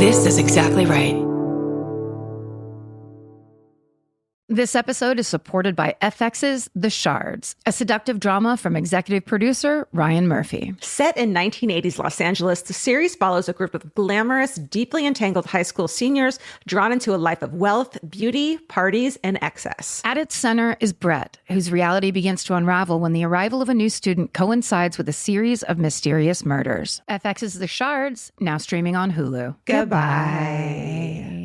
This is exactly right. This episode is supported by FX's The Shards, a seductive drama from executive producer Ryan Murphy. Set in 1980s Los Angeles, the series follows a group of glamorous, deeply entangled high school seniors drawn into a life of wealth, beauty, parties, and excess. At its center is Brett, whose reality begins to unravel when the arrival of a new student coincides with a series of mysterious murders. FX's The Shards, now streaming on Hulu. Goodbye.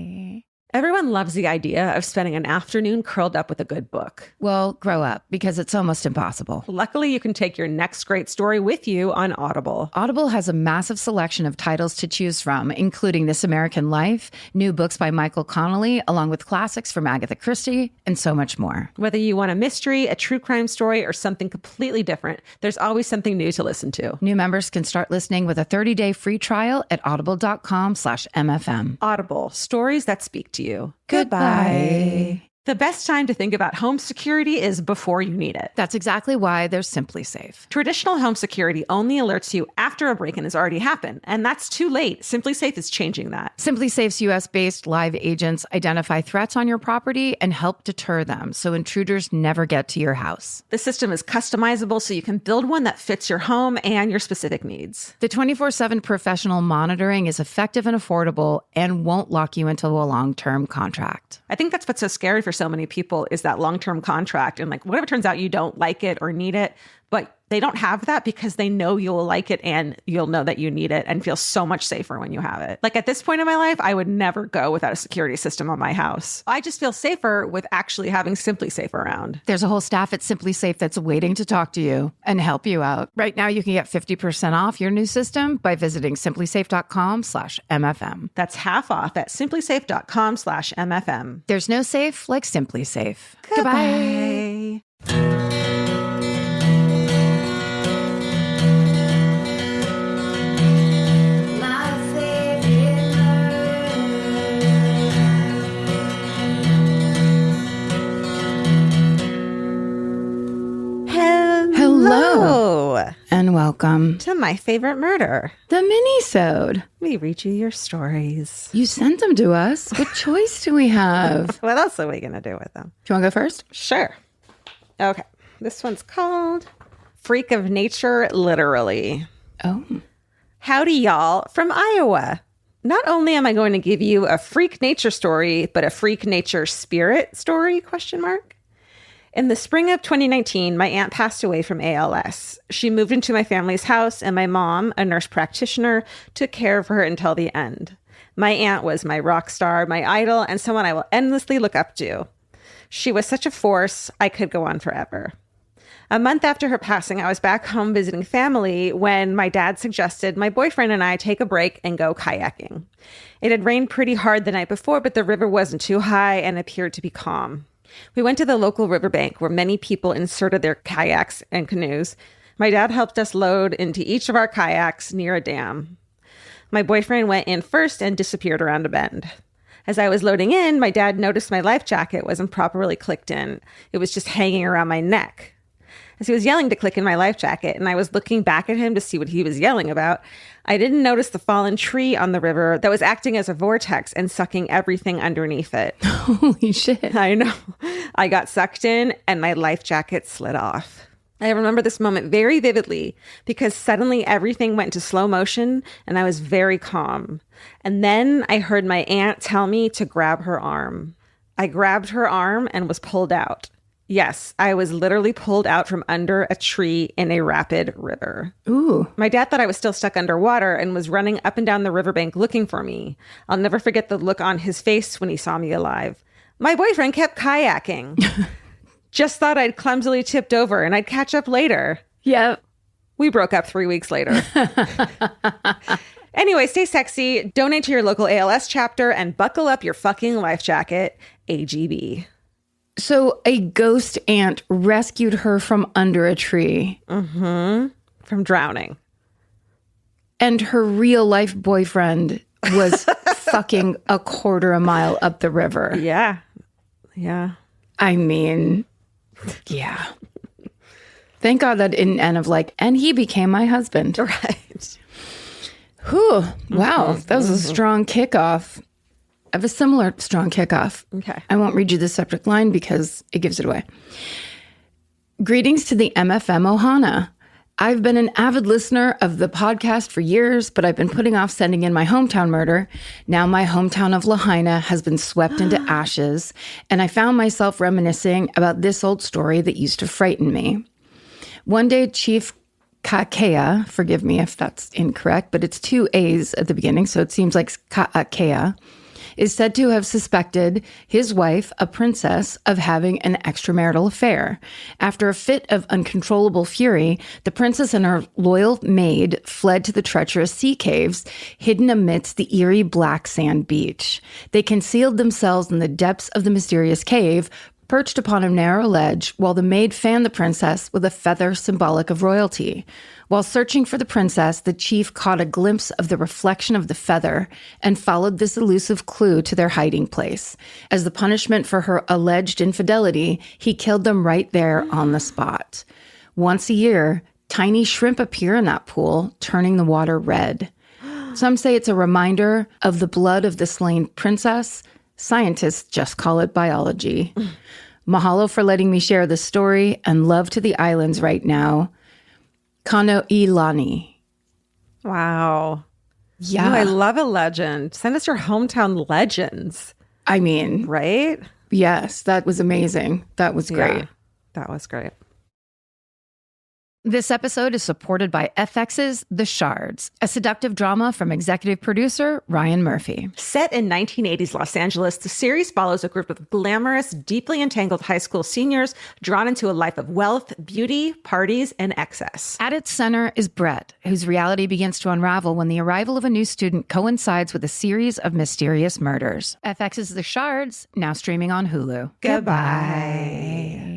Everyone loves the idea of spending an afternoon curled up with a good book. Well, grow up, because it's almost impossible. Luckily, you can take your next great story with you on Audible. Audible has a massive selection of titles to choose from, including This American Life, new books by Michael Connelly, along with classics from Agatha Christie, and so much more. Whether you want a mystery, a true crime story, or something completely different, there's always something new to listen to. New members can start listening with a 30-day free trial at audible.com/MFM. Audible, stories that speak to you. Goodbye. The best time to think about home security is before you need it. That's exactly why there's Simply Safe. Traditional home security only alerts you after a break-in has already happened, and that's too late. Simply Safe is changing that. Simply Safe's US-based live agents identify threats on your property and help deter them so intruders never get to your house. The system is customizable so you can build one that fits your home and your specific needs. The 24/7 professional monitoring is effective and affordable and won't lock you into a long-term contract. I think that's what's so scary for so many people is that long-term contract. And like, what if it turns out you don't like it or need it, but they don't have that because they know you'll like it and you'll know that you need it and feel so much safer when you have it. Like at this point in my life, I would never go without a security system on my house. I just feel safer with actually having Simply Safe around. There's a whole staff at Simply Safe that's waiting to talk to you and help you out. Right now, you can get 50% off your new system by visiting simplysafe.com/MFM. That's half off at simplysafe.com/MFM. There's no safe like Simply Safe. Goodbye. Hello. And welcome to My Favorite Murder, the Minisode. We read you your stories. You sent them to us. What choice do we have? What else are we going to do with them? Do you want to go first? Sure. Okay. This one's called Freak of Nature, Literally. Oh. Howdy, y'all, from Iowa. Not only am I going to give you a freak nature story, but a freak nature spirit story, ? In the spring of 2019, my aunt passed away from ALS. She moved into my family's house, and my mom, a nurse practitioner, took care of her until the end. My aunt was my rock star, my idol, and someone I will endlessly look up to. She was such a force, I could go on forever. A month after her passing, I was back home visiting family when my dad suggested my boyfriend and I take a break and go kayaking. It had rained pretty hard the night before, but the river wasn't too high and appeared to be calm. We went to the local riverbank where many people inserted their kayaks and canoes. My dad helped us load into each of our kayaks near a dam. My boyfriend went in first and disappeared around a bend. As I was loading in, my dad noticed my life jacket wasn't properly clicked in. It was just hanging around my neck. As he was yelling to click in my life jacket, and I was looking back at him to see what he was yelling about, I didn't notice the fallen tree on the river that was acting as a vortex and sucking everything underneath it. Holy shit. I know. I got sucked in and my life jacket slid off. I remember this moment very vividly because suddenly everything went into slow motion and I was very calm. And then I heard my aunt tell me to grab her arm. I grabbed her arm and was pulled out. Yes, I was literally pulled out from under a tree in a rapid river. Ooh. My dad thought I was still stuck underwater and was running up and down the riverbank looking for me. I'll never forget the look on his face when he saw me alive. My boyfriend kept kayaking. Just thought I'd clumsily tipped over and I'd catch up later. Yep. We broke up 3 weeks later. Anyway, stay sexy, donate to your local ALS chapter, and buckle up your fucking life jacket. AGB. So a ghost aunt rescued her from under a tree. Mm-hmm. From drowning. And her real life boyfriend was fucking a quarter a mile up the river. Yeah. Yeah. I mean, yeah. Thank God that didn't end of like, and he became my husband. Right. Whew. Wow. That was a strong kickoff. I have a similar strong kickoff. Okay. I won't read you the subject line because it gives it away. Greetings to the MFM Ohana. I've been an avid listener of the podcast for years, but I've been putting off sending in my hometown murder. Now my hometown of Lahaina has been swept into ashes, and I found myself reminiscing about this old story that used to frighten me. One day, Chief Kakea, forgive me if that's incorrect, but it's 2 A's at the beginning, so it seems like Kakea, is said to have suspected his wife, a princess, of having an extramarital affair. After a fit of uncontrollable fury, the princess and her loyal maid fled to the treacherous sea caves, hidden amidst the eerie black sand beach. They concealed themselves in the depths of the mysterious cave, perched upon a narrow ledge, while the maid fanned the princess with a feather symbolic of royalty. While searching for the princess, the chief caught a glimpse of the reflection of the feather and followed this elusive clue to their hiding place. As the punishment for her alleged infidelity, he killed them right there on the spot. Once a year, tiny shrimp appear in that pool, turning the water red. Some say it's a reminder of the blood of the slain princess. Scientists just call it biology. Mahalo for letting me share this story, and love to the islands right now. Kano'ilani. Wow. Yeah. Ooh, I love a legend. Send us your hometown legends. I mean, right? Yes, that was amazing. That was great. Yeah, that was great. This episode is supported by FX's The Shards, a seductive drama from executive producer Ryan Murphy. Set in 1980s Los Angeles, the series follows a group of glamorous, deeply entangled high school seniors drawn into a life of wealth, beauty, parties, and excess. At its center is Brett, whose reality begins to unravel when the arrival of a new student coincides with a series of mysterious murders. FX's The Shards, now streaming on Hulu. Goodbye.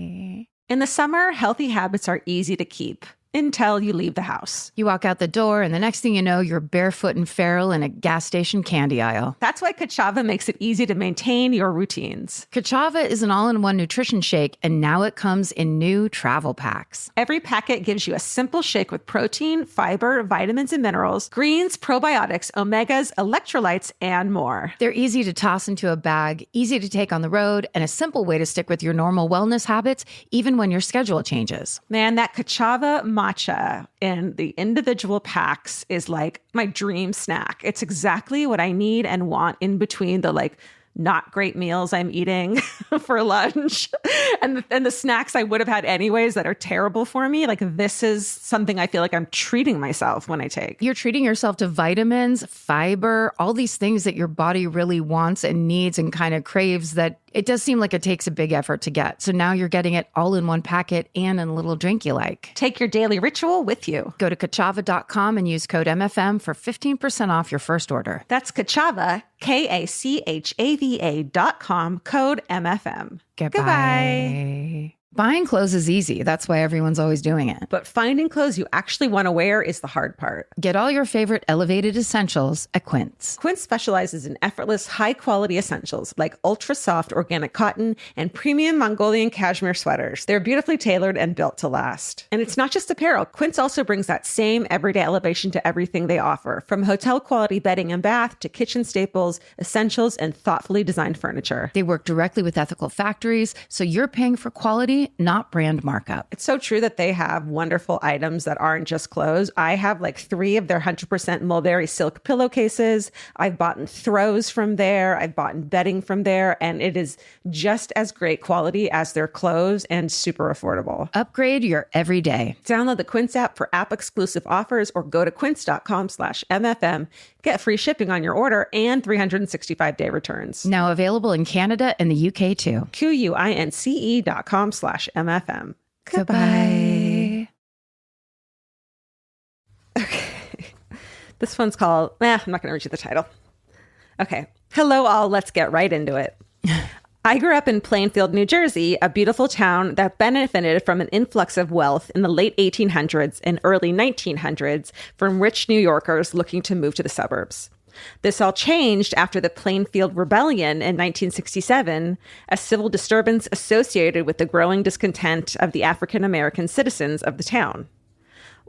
In the summer, healthy habits are easy to keep until you leave the house. You walk out the door, and the next thing you know, you're barefoot and feral in a gas station candy aisle. That's why Kachava makes it easy to maintain your routines. Kachava is an all-in-one nutrition shake, and now it comes in new travel packs. Every packet gives you a simple shake with protein, fiber, vitamins and minerals, greens, probiotics, omegas, electrolytes, and more. They're easy to toss into a bag, easy to take on the road, and a simple way to stick with your normal wellness habits, even when your schedule changes. Man, that Kachava matcha in the individual packs is like my dream snack. It's exactly what I need and want in between the not great meals I'm eating for lunch and the snacks I would have had anyways that are terrible for me. Like, this is something I feel like I'm treating myself when I take. You're treating yourself to vitamins, fiber, all these things that your body really wants and needs and kind of craves that it does seem like it takes a big effort to get. So now you're getting it all in one packet and in a little drink you like. Take your daily ritual with you. Go to Kachava.com and use code MFM for 15% off your first order. That's Kachava, KACHAVA.com, code MFM. Goodbye. Buying clothes is easy. That's why everyone's always doing it. But finding clothes you actually want to wear is the hard part. Get all your favorite elevated essentials at Quince. Quince specializes in effortless, high-quality essentials like ultra-soft organic cotton and premium Mongolian cashmere sweaters. They're beautifully tailored and built to last. And it's not just apparel. Quince also brings that same everyday elevation to everything they offer, from hotel-quality bedding and bath to kitchen staples, essentials, and thoughtfully designed furniture. They work directly with ethical factories, so you're paying for quality, not brand markup. It's so true that they have wonderful items that aren't just clothes. I have 3 of their 100% mulberry silk pillowcases. I've bought throws from there. I've bought bedding from there. And it is just as great quality as their clothes and super affordable. Upgrade your everyday. Download the Quince app for app-exclusive offers or go to quince.com/MFM. Get free shipping on your order and 365-day returns. Now available in Canada and the UK too. QUINCE.com/MFM. Goodbye. Okay. This one's called, I'm not going to read you the title. Okay. Hello, all. Let's get right into it. I grew up in Plainfield, New Jersey, a beautiful town that benefited from an influx of wealth in the late 1800s and early 1900s from rich New Yorkers looking to move to the suburbs. This all changed after the Plainfield Rebellion in 1967, a civil disturbance associated with the growing discontent of the African American citizens of the town.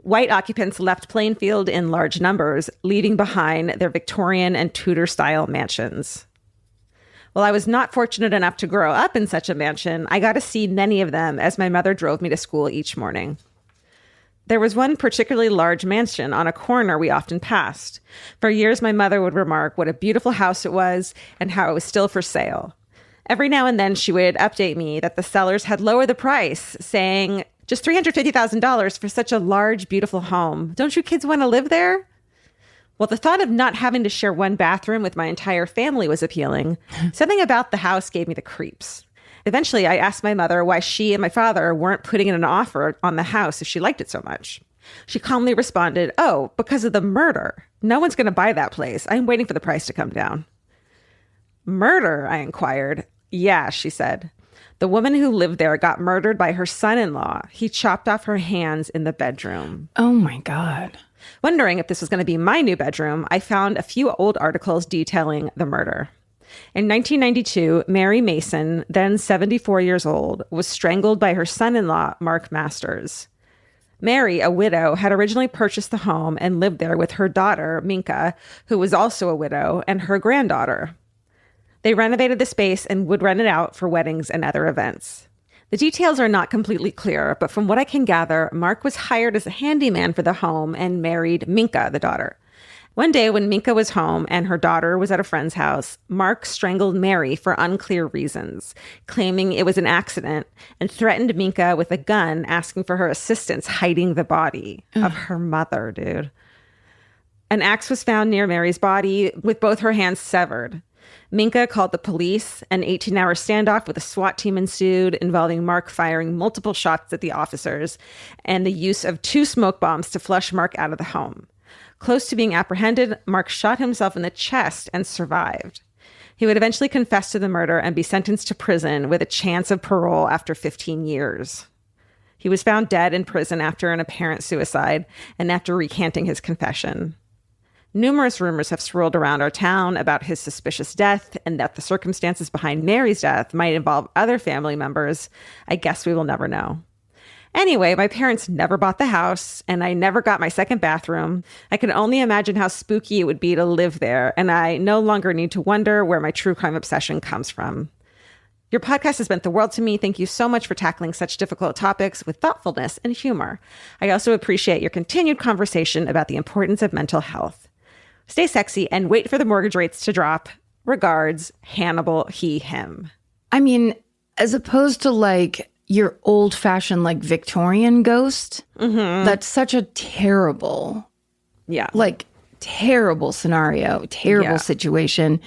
White occupants left Plainfield in large numbers, leaving behind their Victorian and Tudor-style mansions. While I was not fortunate enough to grow up in such a mansion, I got to see many of them as my mother drove me to school each morning. There was one particularly large mansion on a corner we often passed. For years, my mother would remark what a beautiful house it was and how it was still for sale. Every now and then, she would update me that the sellers had lowered the price, saying, just $350,000 for such a large, beautiful home. Don't you kids want to live there? Well, the thought of not having to share one bathroom with my entire family was appealing. Something about the house gave me the creeps. Eventually, I asked my mother why she and my father weren't putting in an offer on the house if she liked it so much. She calmly responded, oh, because of the murder. No one's going to buy that place. I'm waiting for the price to come down. Murder? I inquired. Yeah, she said. The woman who lived there got murdered by her son-in-law. He chopped off her hands in the bedroom. Oh my God. Wondering if this was going to be my new bedroom, I found a few old articles detailing the murder. In 1992, Mary Mason, then 74 years old, was strangled by her son-in-law, Mark Masters. Mary, a widow, had originally purchased the home and lived there with her daughter, Minka, who was also a widow, and her granddaughter. They renovated the space and would rent it out for weddings and other events. The details are not completely clear, but from what I can gather, Mark was hired as a handyman for the home and married Minka, the daughter. One day when Minka was home and her daughter was at a friend's house, Mark strangled Mary for unclear reasons, claiming it was an accident, and threatened Minka with a gun, asking for her assistance hiding the body of her mother, dude. An axe was found near Mary's body with both her hands severed. Minka called the police. An 18-hour standoff with a SWAT team ensued, involving Mark firing multiple shots at the officers and the use of 2 smoke bombs to flush Mark out of the home. Close to being apprehended, Mark shot himself in the chest and survived. He would eventually confess to the murder and be sentenced to prison with a chance of parole after 15 years. He was found dead in prison after an apparent suicide and after recanting his confession. Numerous rumors have swirled around our town about his suspicious death and that the circumstances behind Mary's death might involve other family members. I guess we will never know. Anyway, my parents never bought the house, and I never got my second bathroom. I can only imagine how spooky it would be to live there, and I no longer need to wonder where my true crime obsession comes from. Your podcast has meant the world to me. Thank you so much for tackling such difficult topics with thoughtfulness and humor. I also appreciate your continued conversation about the importance of mental health. Stay sexy and wait for the mortgage rates to drop. Regards, Hannibal, he, him. I mean, as opposed to like your old-fashioned like Victorian ghost, that's such a terrible, terrible scenario, terrible situation.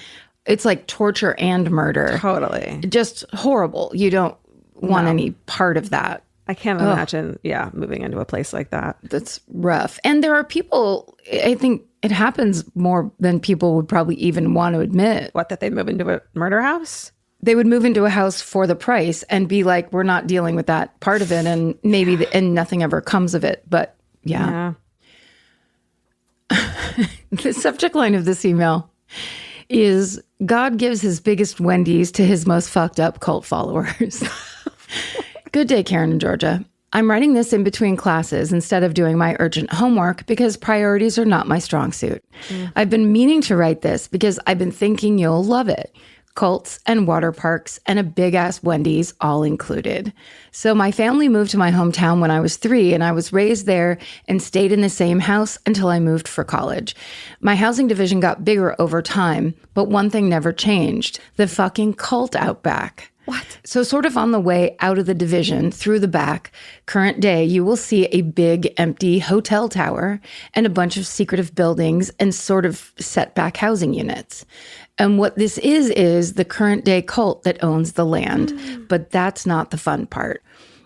It's like torture and murder. Totally. Just horrible. You don't want any part of that. I can't imagine, moving into a place like that. That's rough. And there are people, I think it happens more than people would probably even want to admit. What, that they move into a murder house? They would move into a house for the price and be like, we're not dealing with that part of it. And maybe, and nothing ever comes of it. But yeah. The subject line of this email is, God gives his biggest Wendy's to his most fucked up cult followers. Good day, Karen and Georgia. I'm writing this in between classes instead of doing my urgent homework because priorities are not my strong suit. I've been meaning to write this because I've been thinking you'll love it. Cults and water parks and a big-ass Wendy's all included. So my family moved to my hometown when I was 3, and I was raised there and stayed in the same house until I moved for college. My housing division got bigger over time, but one thing never changed: the fucking cult out back. What? So sort of on the way out of the division, through the back, current day, you will see a big empty hotel tower and a bunch of secretive buildings and sort of setback housing units. And what this is the current day cult that owns the land. But that's not the fun part.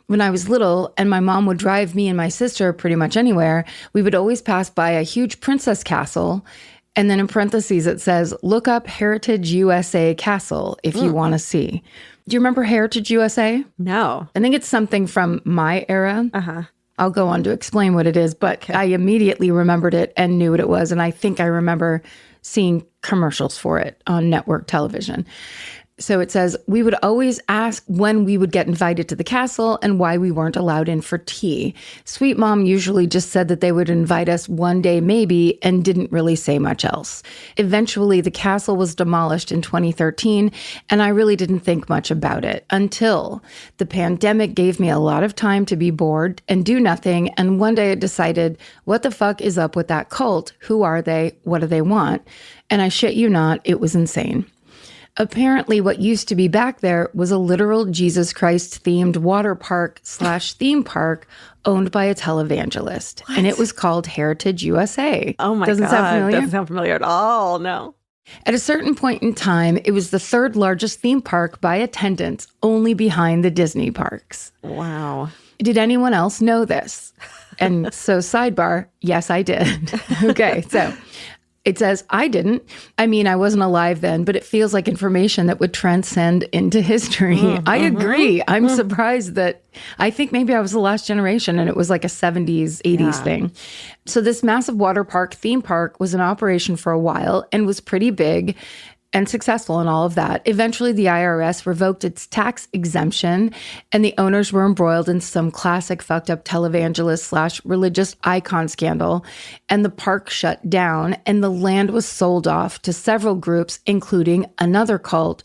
When I was little and my mom would drive me and my sister pretty much anywhere, we would always pass by a huge princess castle. And then in parentheses, it says, look up Heritage USA Castle if you want to see. Do you remember Heritage USA? No. I think it's something from my era. I'll go on to explain what it is, but I immediately remembered it and knew what it was. And I think I remember seeing commercials for it on network television. So it says, we would always ask when we would get invited to the castle and why we weren't allowed in for tea. Sweet Mom usually just said that they would invite us one day maybe and didn't really say much else. Eventually, the castle was demolished in 2013, and I really didn't think much about it until the pandemic gave me a lot of time to be bored and do nothing. And one day I decided, what the fuck is up with that cult? Who are they? What do they want? And I shit you not, it was insane. Apparently, what used to be back there was a literal Jesus Christ themed water park / theme park owned by a televangelist. What? And it was called Heritage USA. Oh my God. Doesn't sound familiar? Doesn't sound familiar at all. No. At a certain point in time, it was the third largest theme park by attendance, only behind the Disney parks. Wow. Did anyone else know this? And so sidebar, yes, I did. Okay, so it says, I didn't. I mean, I wasn't alive then, but it feels like information that would transcend into history. I agree. I'm surprised that I think maybe I was the last generation and it was like a 70s, 80s thing. So this massive water park, theme park, was in operation for a while and was pretty big and successful in all of that. Eventually, the IRS revoked its tax exemption, and the owners were embroiled in some classic fucked up televangelist / religious icon scandal, and the park shut down, and the land was sold off to several groups, including another cult,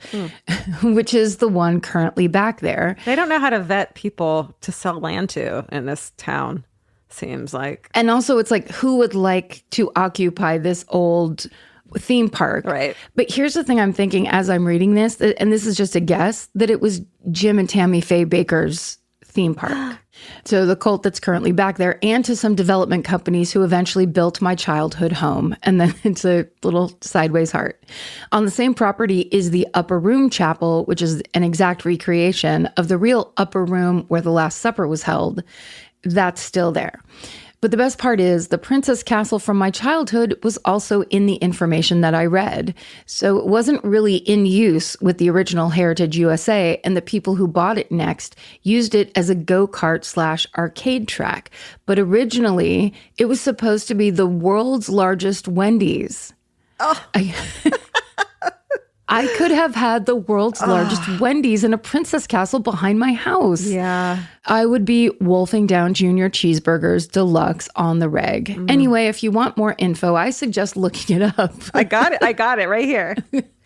which is the one currently back there. They don't know how to vet people to sell land to in this town, seems like. And also, it's like, who would like to occupy this old theme park? Right. But here's the thing I'm thinking as I'm reading this, and this is just a guess, that it was Jim and Tammy Faye Baker's theme park. So the cult that's currently back there, and to some development companies who eventually built my childhood home. And then it's a little sideways heart. On the same property is the Upper Room Chapel, which is an exact recreation of the real Upper Room where the Last Supper was held. That's still there. But the best part is the Princess Castle from my childhood was also in the information that I read. So it wasn't really in use with the original Heritage USA, and the people who bought it next used it as a go-kart / arcade track. But originally, it was supposed to be the world's largest Wendy's. Oh. I could have had the world's largest Wendy's in a Princess Castle behind my house. Yeah. I would be wolfing down junior cheeseburgers deluxe on the reg. Anyway, if you want more info, I suggest looking it up. I got it right here.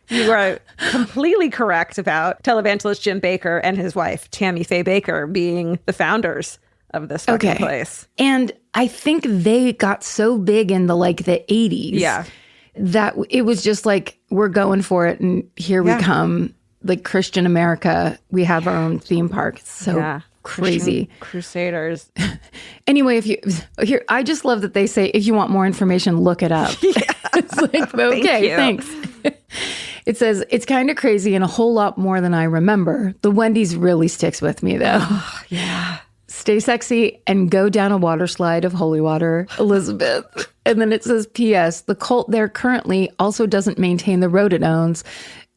You are completely correct about televangelist Jim Baker and his wife, Tammy Faye Baker, being the founders of this fucking place. And I think they got so big in the 80s. Yeah. That it was just like, we're going for it, and here we come. Like Christian America, we have our own theme park. It's so crazy. Crusaders. Anyway, I just love that they say, if you want more information, look it up. It's like, okay, thanks. It says, it's kind of crazy and a whole lot more than I remember. The Wendy's really sticks with me, though. Oh, yeah. Stay sexy and go down a water slide of holy water, Elizabeth. And then it says, P.S. The cult there currently also doesn't maintain the road it owns.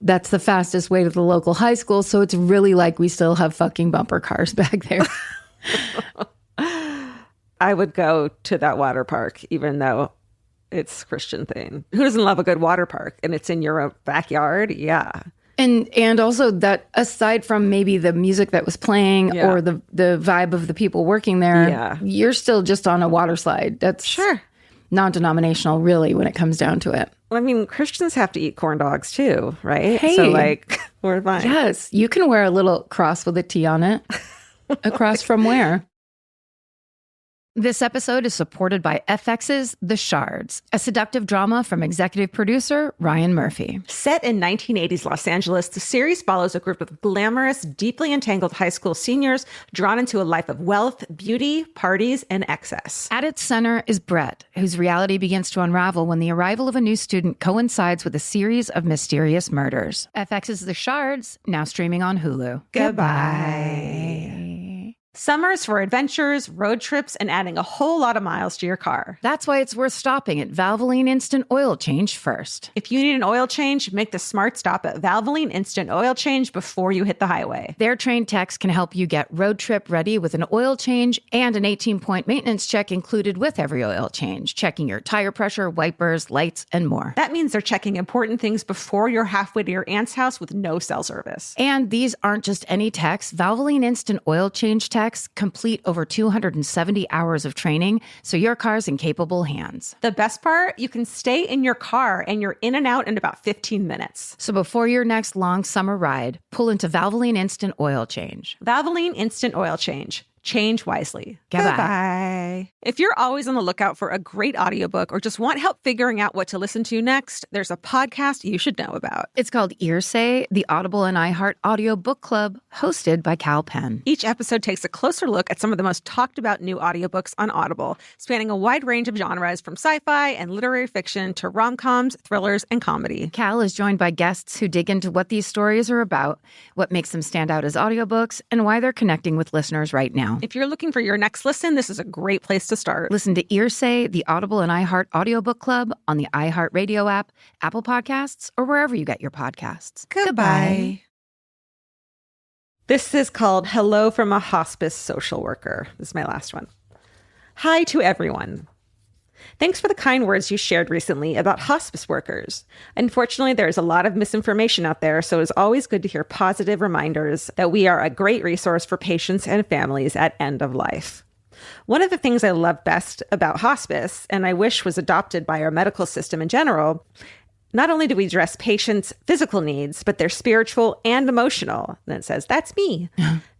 That's the fastest way to the local high school. So it's really like we still have fucking bumper cars back there. I would go to that water park, even though it's Christian thing. Who doesn't love a good water park? And it's in your backyard? Yeah. And also that aside from maybe the music that was playing or the vibe of the people working there, you're still just on a water slide. That's non-denominational, really, when it comes down to it. Well, I mean, Christians have to eat corn dogs too, right? Hey, so we're fine. Yes, you can wear a little cross with a T on it. A cross from where? This episode is supported by FX's The Shards, a seductive drama from executive producer Ryan Murphy. Set in 1980s Los Angeles, the series follows a group of glamorous, deeply entangled high school seniors drawn into a life of wealth, beauty, parties, and excess. At its center is Brett, whose reality begins to unravel when the arrival of a new student coincides with a series of mysterious murders. FX's The Shards, now streaming on Hulu. Goodbye. Summer's for adventures, road trips, and adding a whole lot of miles to your car. That's why it's worth stopping at Valvoline Instant Oil Change first. If you need an oil change, make the smart stop at Valvoline Instant Oil Change before you hit the highway. Their trained techs can help you get road trip ready with an oil change and an 18-point maintenance check included with every oil change, checking your tire pressure, wipers, lights, and more. That means they're checking important things before you're halfway to your aunt's house with no cell service. And these aren't just any techs. Valvoline Instant Oil Change techs complete over 270 hours of training, so your car's in capable hands. The best part, you can stay in your car and you're in and out in about 15 minutes. So before your next long summer ride, pull into Valvoline Instant Oil Change. Valvoline Instant Oil Change. Change wisely. Goodbye. Goodbye. If you're always on the lookout for a great audiobook or just want help figuring out what to listen to next, there's a podcast you should know about. It's called Earsay, the Audible and iHeart Audio Book Club, hosted by Cal Penn. Each episode takes a closer look at some of the most talked about new audiobooks on Audible, spanning a wide range of genres from sci-fi and literary fiction to rom-coms, thrillers, and comedy. Cal is joined by guests who dig into what these stories are about, what makes them stand out as audiobooks, and why they're connecting with listeners right now. If you're looking for your next listen, this is a great place to start. Listen to Earsay, the Audible and iHeart Audiobook Club on the iHeartRadio app, Apple Podcasts, or wherever you get your podcasts. Goodbye. This is called Hello from a Hospice Social Worker. This is my last one. Hi to everyone. Thanks for the kind words you shared recently about hospice workers. Unfortunately, there's a lot of misinformation out there, so it's always good to hear positive reminders that we are a great resource for patients and families at end of life. One of the things I love best about hospice, and I wish was adopted by our medical system in general, not only do we address patients' physical needs, but their spiritual and emotional, and it says, that's me,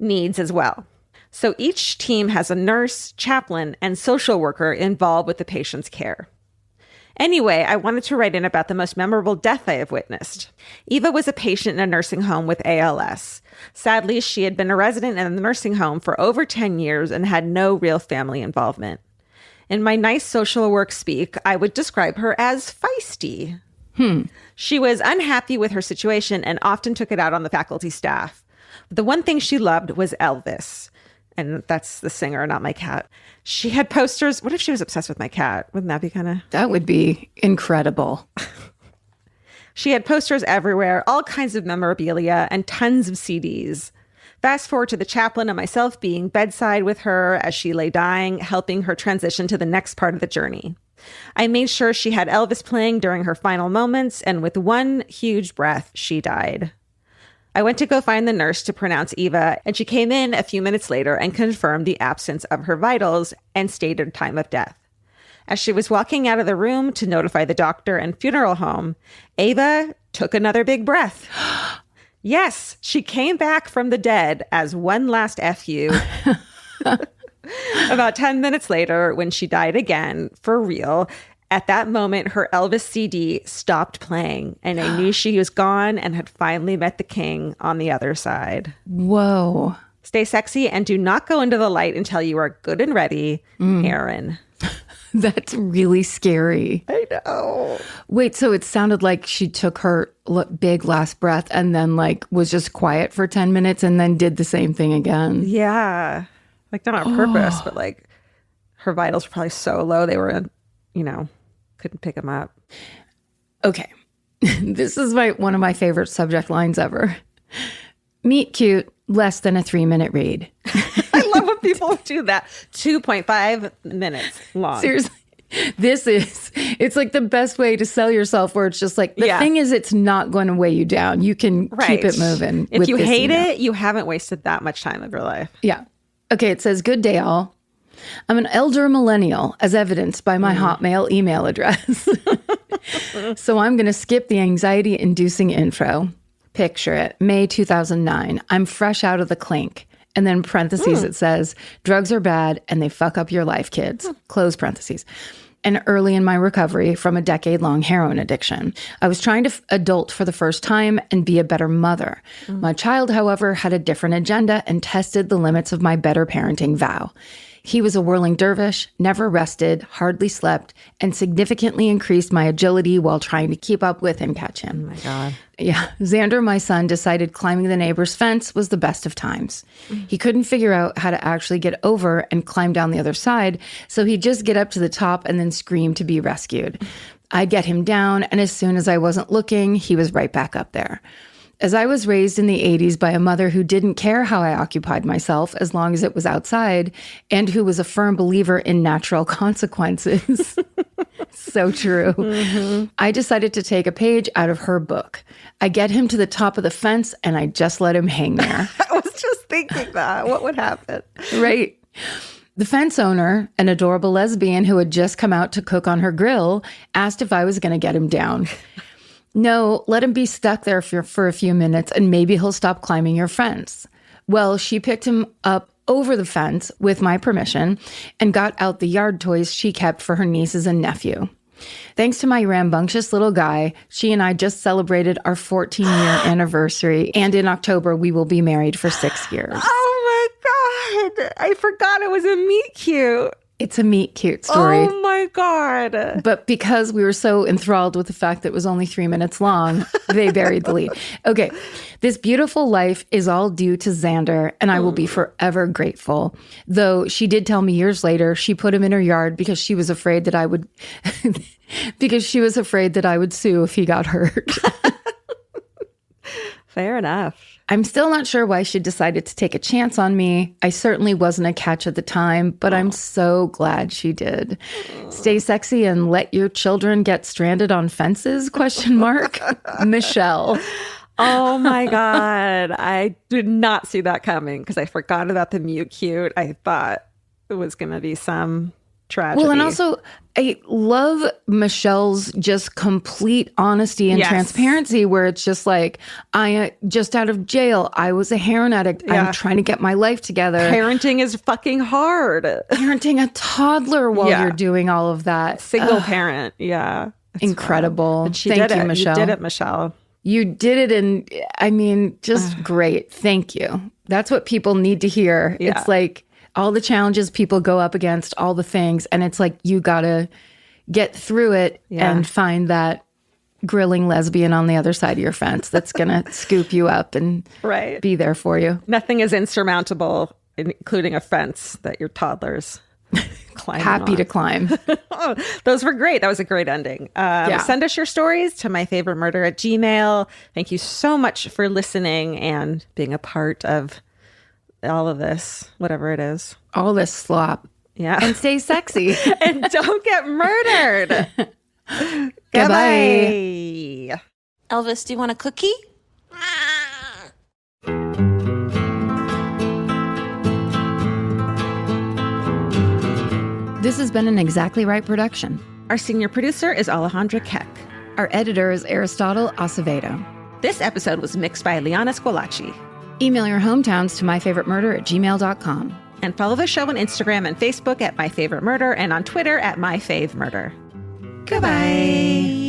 needs as well. So each team has a nurse, chaplain, and social worker involved with the patient's care. Anyway, I wanted to write in about the most memorable death I have witnessed. Eva was a patient in a nursing home with ALS. Sadly, she had been a resident in the nursing home for over 10 years and had no real family involvement. In my nice social work speak, I would describe her as feisty. She was unhappy with her situation and often took it out on the faculty staff. The one thing she loved was Elvis. And that's the singer, not my cat. She had posters. What if she was obsessed with my cat? Wouldn't that be kind of... That would be incredible. She had posters everywhere, all kinds of memorabilia, and tons of CDs. Fast forward to the chaplain and myself being bedside with her as she lay dying, helping her transition to the next part of the journey. I made sure she had Elvis playing during her final moments, and with one huge breath, she died. I went to go find the nurse to pronounce Eva, and she came in a few minutes later and confirmed the absence of her vitals and stated time of death. As she was walking out of the room to notify the doctor and funeral home, Eva took another big breath. Yes, she came back from the dead as one last FU. About 10 minutes later, when she died again, for real, at that moment, her Elvis CD stopped playing, and I knew she was gone and had finally met the king on the other side. Whoa. Stay sexy and do not go into the light until you are good and ready, Aaron. That's really scary. I know. Wait, so it sounded like she took her big last breath and then was just quiet for 10 minutes and then did the same thing again. Yeah. Not on purpose, but her vitals were probably so low they were, couldn't pick them up. Okay. This is one of my favorite subject lines ever. Meet cute, less than a 3-minute read. I love when people do that. 2.5 minutes long. Seriously. It's the best way to sell yourself, where it's just the thing is, it's not going to weigh you down. You can keep it moving. If you hate it, you haven't wasted that much time of your life. Yeah. Okay. It says, good day all. I'm an elder millennial, as evidenced by my Hotmail email address. So I'm going to skip the anxiety-inducing intro. Picture it. May 2009. I'm fresh out of the clink. And then parentheses, it says, drugs are bad and they fuck up your life, kids. Close parentheses. And early in my recovery from a decade-long heroin addiction, I was trying to adult for the first time and be a better mother. My child, however, had a different agenda and tested the limits of my better parenting vow. He was a whirling dervish, never rested, hardly slept, and significantly increased my agility while trying to keep up with and catch him. Oh my God. Yeah. Xander, my son, decided climbing the neighbor's fence was the best of times. He couldn't figure out how to actually get over and climb down the other side, so he'd just get up to the top and then scream to be rescued. I'd get him down, and as soon as I wasn't looking, he was right back up there. As I was raised in the 80s by a mother who didn't care how I occupied myself as long as it was outside, and who was a firm believer in natural consequences. So true. Mm-hmm. I decided to take a page out of her book. I get him to the top of the fence, and I just let him hang there. I was just thinking that. What would happen? Right. The fence owner, an adorable lesbian who had just come out to cook on her grill, asked if I was going to get him down. No, let him be stuck there for a few minutes and maybe he'll stop climbing your fence. Well, she picked him up over the fence with my permission and got out the yard toys she kept for her nieces and nephew. Thanks to my rambunctious little guy, she and I just celebrated our 14-year anniversary, and in October we will be married for 6 years. Oh my God. I forgot it was a meet cute. It's a meet cute story. Oh my God. But because we were so enthralled with the fact that it was only 3 minutes long, they buried the lead. Okay. This beautiful life is all due to Xander, and I will be forever grateful. Though she did tell me years later she put him in her yard because she was afraid that I would sue if he got hurt. Fair enough. I'm still not sure why she decided to take a chance on me. I certainly wasn't a catch at the time, but I'm so glad she did. Stay sexy and let your children get stranded on fences? ? Michelle. Oh my God. I did not see that coming because I forgot about the mute cute. I thought it was going to be some tragedy. Well, and also I love Michelle's just complete honesty and transparency, where it's just like, I just out of jail, I was a heroin addict. Yeah. I'm trying to get my life together. Parenting is fucking hard. Parenting a toddler while you're doing all of that. Single parent. Yeah. Incredible. But Thank you, Michelle. You did it, Michelle. You did it. And I mean, just great. Thank you. That's what people need to hear. Yeah. It's like, all the challenges people go up against, all the things. And it's like, you got to get through it and find that grilling lesbian on the other side of your fence that's going to scoop you up and be there for you. Nothing is insurmountable, including a fence that your toddler's climbing Happy on. to climb. Oh, those were great. That was a great ending. Send us your stories to myfavoritemurder@gmail.com. Thank you so much for listening and being a part of all of this, whatever it is. All this slop. Yeah. And stay sexy. And don't get murdered. Goodbye. Elvis, do you want a cookie? This has been an Exactly Right production. Our senior producer is Alejandra Keck. Our editor is Aristotle Acevedo. This episode was mixed by Liana Squilacci. Email your hometowns to myfavoritemurder@gmail.com. And follow the show on Instagram and Facebook at myfavoritemurder and on Twitter at myfavemurder. Goodbye.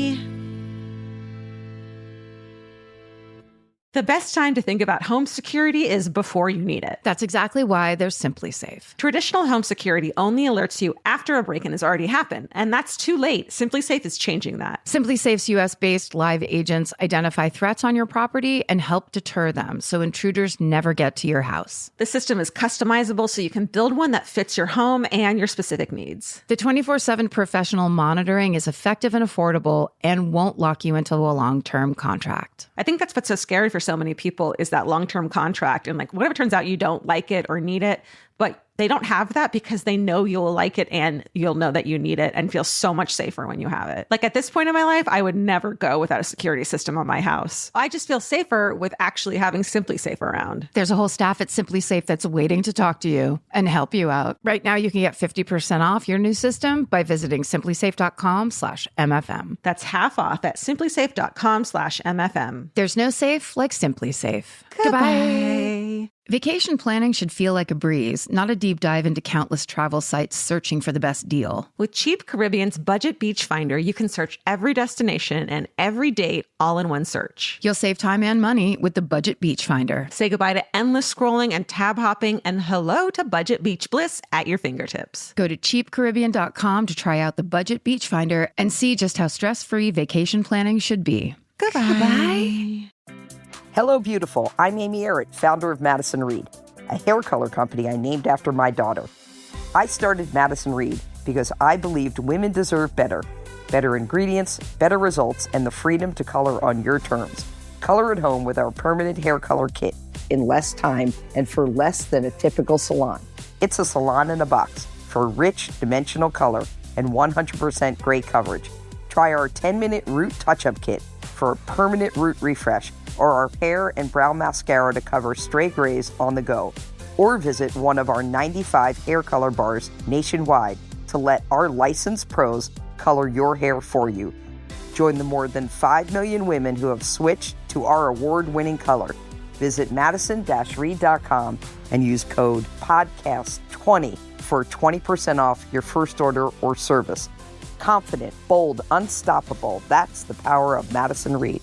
The best time to think about home security is before you need it. That's exactly why there's Simply Safe. Traditional home security only alerts you after a break-in has already happened, and that's too late. Simply Safe is changing that. Simply Safe's US-based live agents identify threats on your property and help deter them so intruders never get to your house. The system is customizable so you can build one that fits your home and your specific needs. The 24/7 professional monitoring is effective and affordable and won't lock you into a long-term contract. I think that's what's so scary for so many people is that long-term contract. And like, whatever turns out you don't like it or need it, but they don't have that because they know you'll like it and you'll know that you need it and feel so much safer when you have it. Like at this point in my life, I would never go without a security system on my house. I just feel safer with actually having Simply Safe around. There's a whole staff at Simply Safe that's waiting to talk to you and help you out. Right now, you can get 50% off your new system by visiting simplysafe.com/MFM. That's half off at simplysafe.com/MFM. There's no safe like Simply Safe. Goodbye. Vacation planning should feel like a breeze, not a deep dive into countless travel sites searching for the best deal. With Cheap Caribbean's Budget Beach Finder, you can search every destination and every date all in one search. You'll save time and money with the Budget Beach Finder. Say goodbye to endless scrolling and tab hopping, and hello to Budget Beach Bliss at your fingertips. Go to cheapcaribbean.com to try out the Budget Beach Finder and see just how stress-free vacation planning should be. Goodbye. Hello, beautiful. I'm Amy Errett, founder of Madison Reed, a hair color company I named after my daughter. I started Madison Reed because I believed women deserve better. Better ingredients, better results, and the freedom to color on your terms. Color at home with our permanent hair color kit in less time and for less than a typical salon. It's a salon in a box for rich, dimensional color and 100% gray coverage. Try our 10-minute root touch-up kit for a permanent root refresh, or our hair and brow mascara to cover stray grays on the go. Or visit one of our 95 hair color bars nationwide to let our licensed pros color your hair for you. Join the more than 5 million women who have switched to our award-winning color. Visit madison-reed.com and use code PODCAST20 for 20% off your first order or service. Confident, bold, unstoppable. That's the power of Madison Reed.